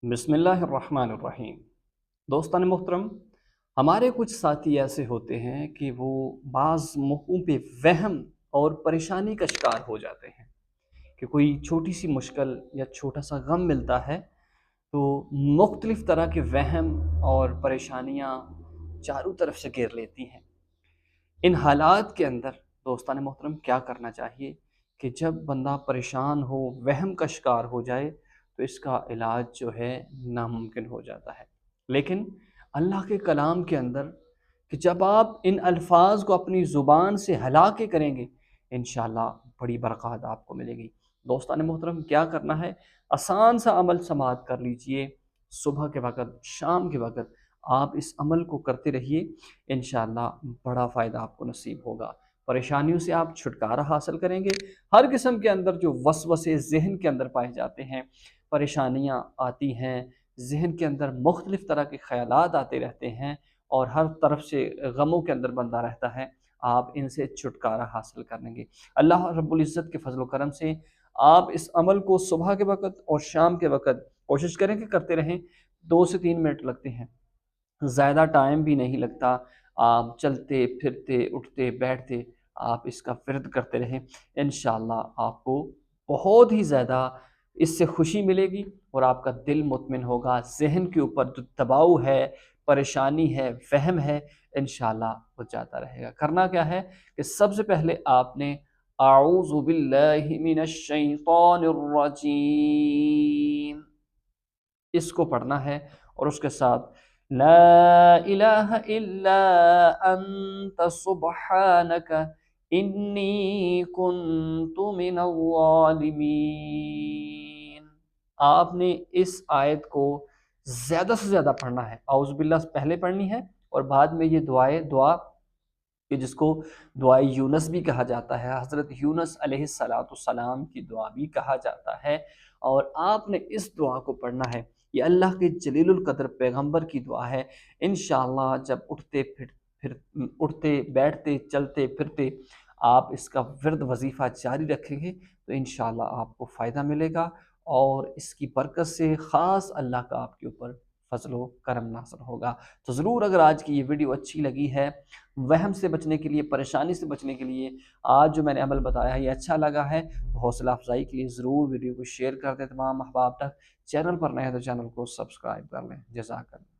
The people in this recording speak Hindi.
बिस्मिल्लाहिर्रहमानिर्रहीम। दोस्तान मोहतरम, हमारे कुछ साथी ऐसे होते हैं कि वो बाज़ मौक़ों पे वहम और परेशानी का शिकार हो जाते हैं कि कोई छोटी सी मुश्किल या छोटा सा गम मिलता है तो मुख्तलिफ़ तरह के वहम और परेशानियाँ चारों तरफ से घेर लेती हैं। इन हालात के अंदर दोस्तान मोहतरम क्या करना चाहिए कि जब बंदा परेशान हो, वहम का शिकार हो जाए, तो इसका इलाज जो है नामुमकिन हो जाता है। लेकिन अल्लाह के कलाम के अंदर कि जब आप इन अल्फाज को अपनी ज़ुबान से हला के करेंगे, इंशाअल्लाह बड़ी बरक़ात आपको मिलेगी। दोस्तान मोहतरम, क्या करना है? आसान सा अमल समाअत कर लीजिए। सुबह के वक़्त, शाम के वक़्त आप इस अमल को करते रहिए, इंशाअल्लाह बड़ा फ़ायदा आपको नसीब होगा। परेशानियों से आप छुटकारा हासिल करेंगे। हर किस्म के अंदर जो वसवसे ज़हन के अंदर पाए जाते हैं, परेशानियाँ आती हैं, ज़हन के अंदर मुख्तलिफ़ तरह के ख़यालात आते रहते हैं और हर तरफ से गमों के अंदर बंधा रहता है, आप इनसे छुटकारा हासिल करेंगे। अल्लाह रब्बुल इज़्ज़त के फ़ज़ल व करम से आप इस अमल को सुबह के वक़्त और शाम के वक़्त कोशिश करें कि करते रहें। 2 से 3 मिनट लगते हैं। ज़्यादा टाइम भी नहीं लगता। आप चलते, फिरते, उठते, बैठते आप इसका विर्द करते रहें। इंशाअल्लाह आपको बहुत ही ज़्यादा इससे खुशी मिलेगी और आपका दिल मुत्मिन होगा। ज़हन के ऊपर जो दबाव है, परेशानी है, वहम है, इंशाअल्लाह वो जाता रहेगा। करना क्या है कि सबसे पहले आपने अऊज़ु बिल्लाहि मिनश शैतानिर रजीम इसको पढ़ना है और उसके साथ ला इलाहा इल्ला अंत सुब्हानक इन्नी कुन्तु मिनल ज़ालिमीन। आपने इस आयत को ज़्यादा से ज़्यादा पढ़ना है। औज़ु बिल्लाह पहले पढ़नी है और बाद में ये दुआ कि जिसको दुआए यूनुस भी कहा जाता है, हज़रत यूनुस अलैहिस्सलाम की दुआ भी कहा जाता है और आपने इस दुआ को पढ़ना है। ये अल्लाह के जलीलुल कद्र पैगंबर की दुआ है। इंशाअल्लाह जब उठते, बैठते, चलते, फिरते आप इसका विर्द वज़ीफ़ा जारी रखेंगे तो इंशाअल्लाह आपको फ़ायदा मिलेगा और इसकी बरकत से ख़ास अल्लाह का आपके ऊपर फ़ज़ल व करम नाज़िल होगा। तो ज़रूर अगर आज की ये वीडियो अच्छी लगी है, वहम से बचने के लिए, परेशानी से बचने के लिए आज जो मैंने अमल बताया है ये अच्छा लगा है, तो हौसला अफ़ज़ाई के लिए ज़रूर वीडियो को शेयर कर दें तमाम अहबाब तक। चैनल पर नए हैं तो चैनल को सब्सक्राइब कर लें। जज़ाकल्लाह।